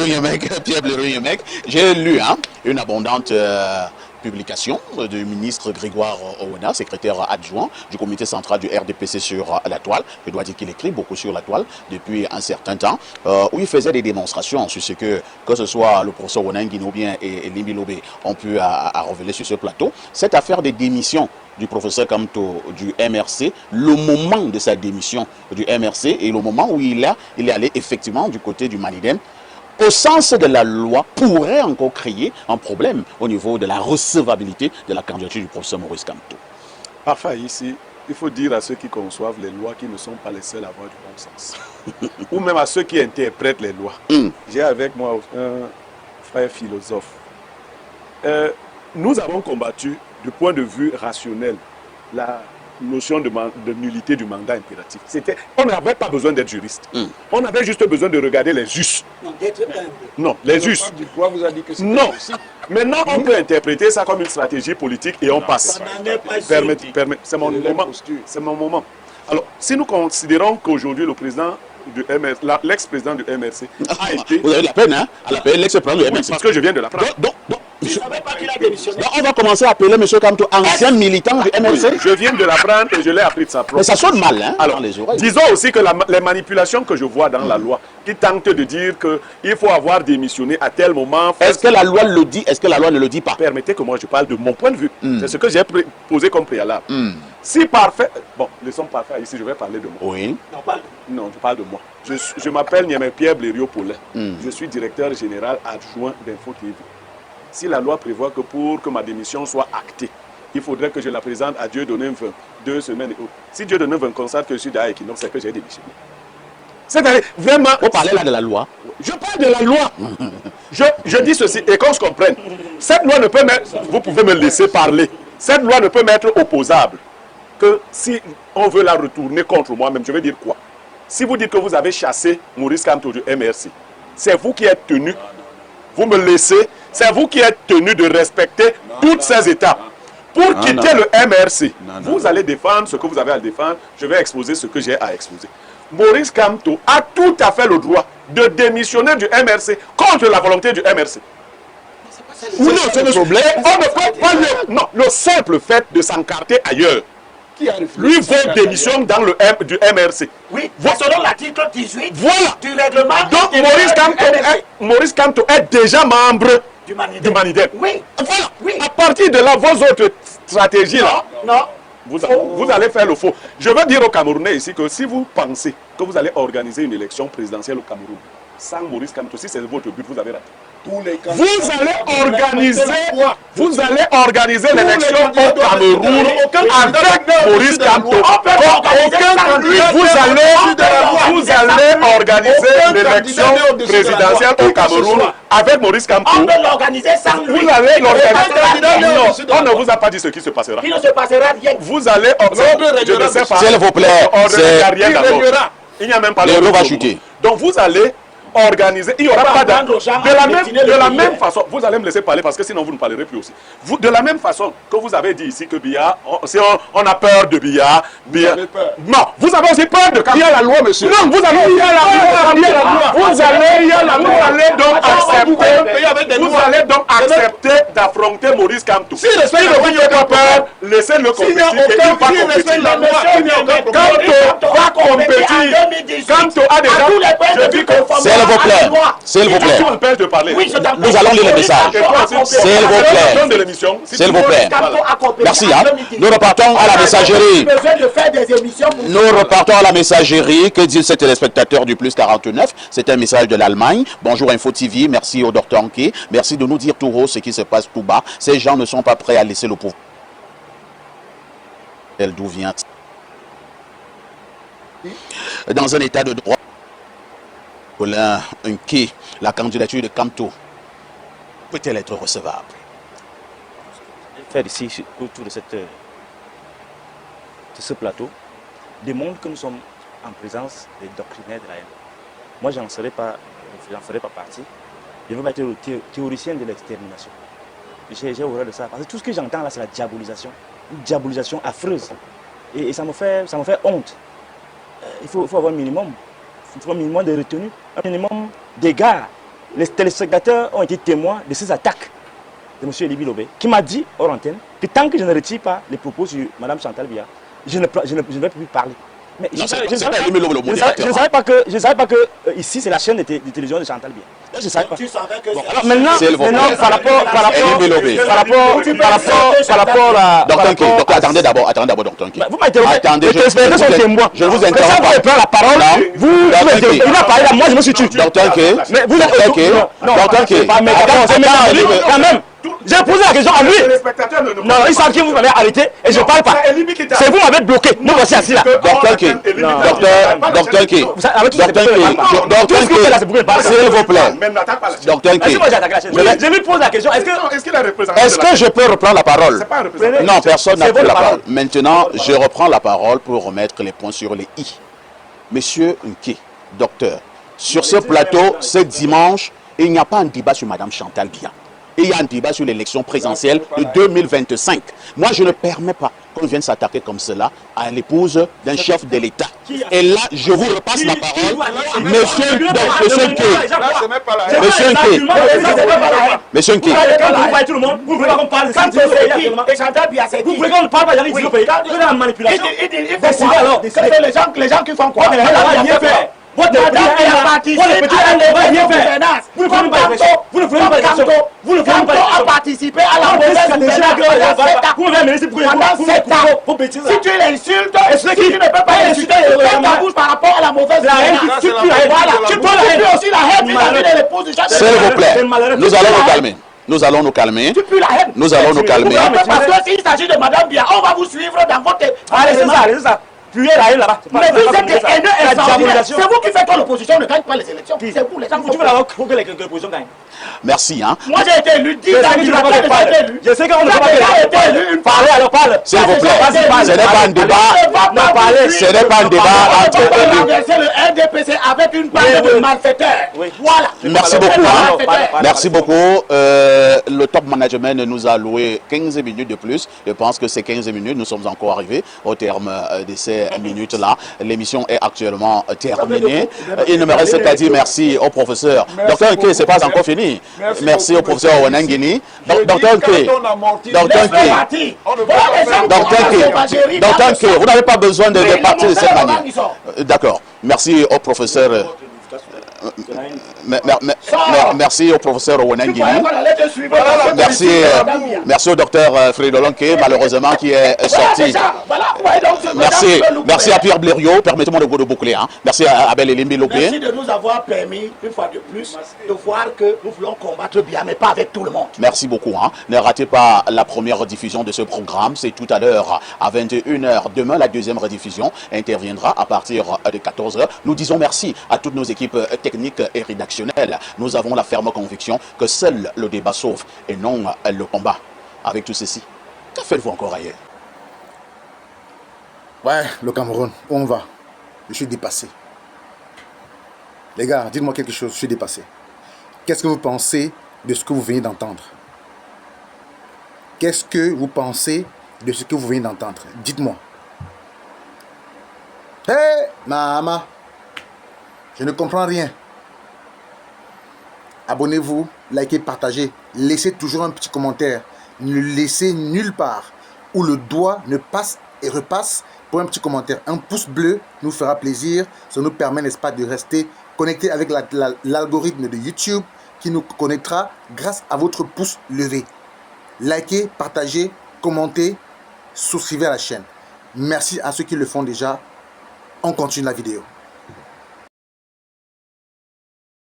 Pierre Blériot-Yemec, j'ai lu une abondante publication du ministre Grégoire Owena, secrétaire adjoint du comité central du RDPC sur la toile. Je dois dire qu'il écrit beaucoup sur la toile depuis un certain temps, où il faisait des démonstrations sur ce que ce soit le professeur Wonangine ou bien Limbi Lobé ont pu à révéler sur ce plateau. Cette affaire de démission du professeur Kamto du MRC, le moment de sa démission du MRC et le moment où il est allé effectivement du côté du Manidem, au sens de la loi, pourrait encore créer un problème au niveau de la recevabilité de la candidature du professeur Maurice Kamto. Parfois ici, il faut dire à ceux qui conçoivent les lois qu'ils ne sont pas les seuls à avoir du bon sens. Ou même à ceux qui interprètent les lois. J'ai avec moi un frère philosophe. Nous avons combattu du point de vue rationnel la notion de nullité du mandat impératif. On n'avait pas besoin d'être juriste. On avait juste besoin de regarder les us. Non, les us. Non. Maintenant, on peut interpréter ça comme une stratégie politique et on passe. C'est mon moment. C'est mon moment. Alors, si nous considérons qu'aujourd'hui, le président du MRC, l'ex-président du MRC a été... Vous avez de la peine, hein, à l'appeler l'ex-président du MRC. Parce que je viens de l'apprendre. Je ne savais pas qu'il a démissionné. On va commencer à appeler M. Kamto ancien militant du MRC. Je viens de l'apprendre et je l'ai appris de sa propre. Mais ça sonne mal, hein, alors, dans les oreilles. Disons aussi que les manipulations que je vois dans la loi, qui tentent de dire qu'il faut avoir démissionné à tel moment... Est-ce que la loi le dit? Est-ce que la loi ne le dit pas? Permettez que moi je parle de mon point de vue. C'est ce que j'ai posé comme préalable. Si parfait... Bon, laissons parfait ici, je vais parler de moi. Oui. Non, je parle de moi. Je m'appelle Pierre Blériot-Paulin. Je suis directeur général adjoint d'Info TV. Si la loi prévoit que pour que ma démission soit actée, il faudrait que je la présente à Dieu donné 2 semaines. Si Dieu donné 20 constate que je suis dans Equinox, c'est que j'ai démissionné. C'est-à-dire, vraiment... Vous parlez là de la loi. Je parle de la loi. Je dis ceci, et qu'on se comprenne. Cette loi ne peut mettre... Vous pouvez me laisser parler. Cette loi ne peut m'être opposable que si on veut la retourner contre moi-même. Je vais dire quoi? Si vous dites que vous avez chassé Maurice Kamto du MRC, c'est vous qui êtes tenu... Vous me laissez, c'est vous qui êtes tenu de respecter toutes ces étapes. Pour quitter le MRC, vous allez défendre ce que vous avez à défendre, je vais exposer ce que j'ai à exposer. Maurice Kamto a tout à fait le droit de démissionner du MRC contre la volonté du MRC. Oui, non, c'est le problème. On ne peut pas le simple fait de s'encarter ailleurs. Lui vaut démission dans du MRC. Oui, selon l'article 18 du règlement. Donc Maurice Kamto est déjà membre du Manidem. Oui. Voilà. Oui. À partir de là, vos autres stratégies là, non. Vous allez faire le faux. Je veux dire aux Camerounais ici que si vous pensez que vous allez organiser une élection présidentielle au Cameroun sans Maurice Kamto, si c'est votre but, vous avez raté. Vous allez organiser l'élection au Cameroun avec Maurice Kamto. Vous allez organiser l'élection présidentielle au Cameroun avec Maurice Kamto. On peut l'organiser sans lui. Vous allez l'organiser. Non, on ne vous a pas dit ce qui se passera. Il ne se passera rien. Vous allez... Je ne sais pas. S'il vous plaît. Il n'y a même pas l'euro va chuter. Donc vous allez organiser, il n'y aura pas de la même façon, vous allez me laisser parler parce que sinon vous ne parlerez plus aussi. De la même façon que vous avez dit ici que Biya, si on a peur de Biya, non, vous avez aussi peur de Kamto. Il y a la loi, monsieur. Non, vous allez donc accepter d'affronter Maurice Kamto. Si vous n'avez pas peur, laissez-le compétir et il va compétir. Kamto va compétir. Kamto a déjà... Je dis que... S'il vous plaît. De parler. Oui, nous allons lire le message. S'il vous plaît. S'il vous plaît. Merci. Nous repartons à la messagerie. Nous repartons à la messagerie. Que disent ces téléspectateurs du plus 49? C'est un message de l'Allemagne. Bonjour Info TV. Merci au Dr Anke. Merci de nous dire tout haut ce qui se passe tout bas. Ces gens ne sont pas prêts à laisser le pouvoir. D'où vient dans un état de droit. La candidature de Kamto peut-elle être recevable? Faire ici, autour de ce plateau, démontre que nous sommes en présence des doctrinaires de la haine. Moi, j'en ferai pas partie. Je ne veux pas être le théoricien de l'extermination. J'ai horreur de ça. Parce que tout ce que j'entends là, c'est la diabolisation. Une diabolisation affreuse. Et ça me fait honte. Il faut avoir un minimum. Il faut un minimum de retenue, un minimum d'égard les téléspectateurs ont été témoins de ces attaques de M. Elibi Lobé, qui m'a dit, hors antenne, que tant que je ne retire pas les propos sur Mme Chantal Biya, je ne vais plus parler. Mais je ne savais pas que ici c'est la chaîne de télévision de Chantal Biya. Je savais pas. Tu savais que Alors maintenant, par rapport à... Docteur, attendez d'abord, Docteur Nké. Vous m'interrompez. Attendez, les téléspectateurs sont témoins. je ne vous Quand interromps vous pas. prend la parole, il va parler là, moi je me suis tué. Docteur Nké. Mais vous êtes... Docteur Nké. Quand même. J'ai posé la question à lui. Non, ils savent que vous m'avez arrêté et je ne parle pas. C'est vous m'avez bloqué. Nous voici assis là. Docteur Nké. Docteur Nké. S'il vous plaît. Docteur Nké. Je lui pose la question. Est-ce que je peux reprendre la parole? Non, personne n'a pris la parole. Maintenant, je reprends la parole pour remettre les points sur les i. Monsieur Nké, docteur, sur ce plateau, ce dimanche, il n'y a pas un débat sur Mme Chantal Biya. Et il y a un débat sur l'élection présidentielle de 2025. Moi, je ne permets pas qu'on vienne s'attaquer comme cela à l'épouse d'un chef de l'État. Et là, je vous repasse la parole. Monsieur Nké. Monsieur Nké. Vous voulez qu'on parle de ça? Vous voulez qu'on parle pas de la manipulation? Les gens qui font quoi? Vous ne a participé à la mauvaise gouvernance pendant 7 ans. Si tu l'insultes, tu ne peux pas insulter ta bouche par rapport à la mauvaise gouvernance. Tu peux aussi la haine vis-à-vis de l'épouse du chef de l'État. S'il vous plaît, nous allons nous calmer. Nous allons nous calmer. Tu pues la haine. Nous allons nous calmer. Parce que s'il s'agit de Mme Biya, on va vous suivre dans votre... Allez, c'est ça. Puer la haine là-bas. Mais vous êtes des haineux extraordinaires. C'est vous qui faites que l'opposition ne gagne pas les élections. C'est vous les gens. Tu veux d'abord que l'opposition gagne. Merci. Hein. Moi j'ai été élu 10 ans. Je sais qu'on ne peut pas été élu. Parlez alors, parle. S'il vous plaît, ce n'est pas un débat. Ce n'est pas un débat entre élus. C'est le RDPC avec une bande de malfaiteurs. Voilà. Merci beaucoup. Merci beaucoup. Le top management nous a alloué 15 minutes de plus. Je pense que ces 15 minutes, nous sommes encore arrivés au terme de ces minutes-là. L'émission est actuellement terminée. Il ne me reste qu'à dire merci au professeur. Docteur Nké, ce n'est pas encore fini. Merci au professeur Wanangini. Docteur Nké, vous n'avez pas besoin de partir de cette manière. D'accord. Merci au professeur. Merci au professeur Wanangini. Merci au docteur Fridolin Nké, malheureusement, qui est sorti. Merci à Pierre Blériot. Permettez-moi de boucler. Hein. Merci à Abel Elimbi Lopé. Merci de nous avoir permis, une fois de plus, de voir que nous voulons combattre bien, mais pas avec tout le monde. Merci beaucoup. Hein. Ne ratez pas la première rediffusion de ce programme. C'est tout à l'heure à 21 h. Demain, la deuxième rediffusion interviendra à partir de 14 h. Nous disons merci à toutes nos équipes techniques et rédactionnelles. Nous avons la ferme conviction que seul le débat sauve et non le combat. Avec tout ceci, que faites-vous encore ailleurs? Ouais, le Cameroun, où on va? Je suis dépassé. Les gars, dites-moi quelque chose, je suis dépassé. Qu'est-ce que vous pensez de ce que vous venez d'entendre? Qu'est-ce que vous pensez de ce que vous venez d'entendre? Dites-moi. Hé, maman, je ne comprends rien. Abonnez-vous, likez, partagez. Laissez toujours un petit commentaire. Ne le laissez nulle part où le doigt ne passe et repasse pour un petit commentaire. Un pouce bleu nous fera plaisir. Ça nous permet, n'est-ce pas, de rester connecté avec l'algorithme de YouTube qui nous connectera grâce à votre pouce levé. Likez, partagez, commentez, souscrivez à la chaîne. Merci à ceux qui le font déjà. On continue la vidéo.